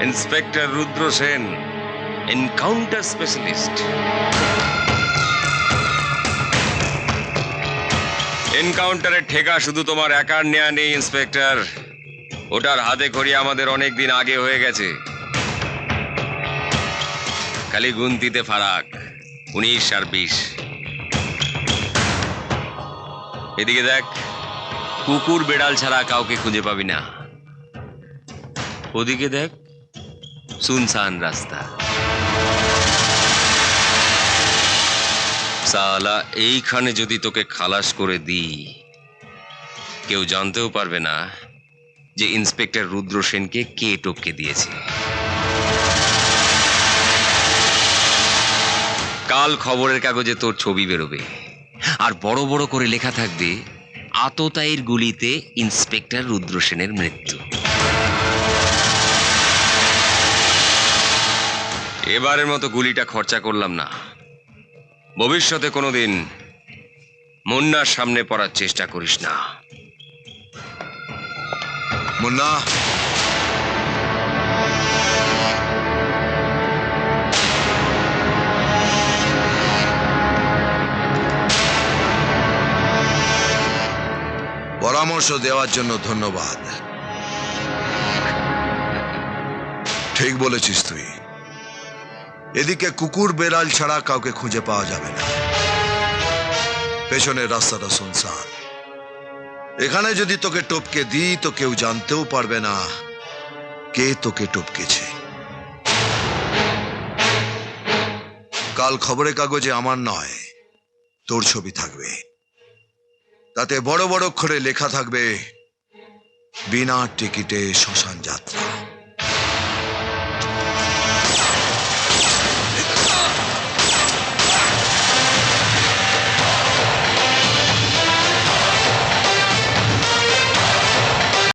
Inspector রুদ্র Sen, encounter specialist. এনকাউন্টারের ঠেকা শুধু তোমার একার নেয়া নেই ইন্সপেক্টর, ওটার হাতে খড়ি আমাদের অনেক দিন আগে হয়ে গেছে। খালি গুনতিতে ফারাক, 19 আর 20। এদিকে দেখ, কুকুর বেড়াল ছাড়া কাউকে খুঁজে পাবি না। ওদিকে দেখ, সুনসান রাস্তা। সালা এইখানে যদি তোকে খালাস করে দিই, কেউ জানতেও পারবে না যে ইন্সপেক্টর রুদ্র সেনকে কে টপকে দিয়েছে। কাল খবরের কাগজে তোর ছবি বেরোবে, আর বড় বড় করে লেখা থাকবে, আততায়ীর গুলিতে ইন্সপেক্টর রুদ্র সেনের মৃত্যু। এবারের মতো গুলিটা খরচা করলাম না, ভবিষ্যতে কোনোদিন মুন্নার সামনে পড়ার চেষ্টা করিস না। মুন্না, পরামর্শ দেওয়ার জন্য ধন্যবাদ। ঠিক বলেছিস তুই, এদিকে কুকুর বেড়াল ছাড়া কাউকে খুঁজে পাওয়া যাবে না। পেছনের রাস্তাটা শুনসান। এখানে যদি তোকে টপকে দিই তো কেউ জানতেও পারবে না কে তোকে টপকেছে। কাল খবরের কাগজে আমার নয়, তোর ছবি থাকবে। তাতে বড় বড় অক্ষরে লেখা থাকবে, বিনা টিকিটে শ্মশান যাত্রা।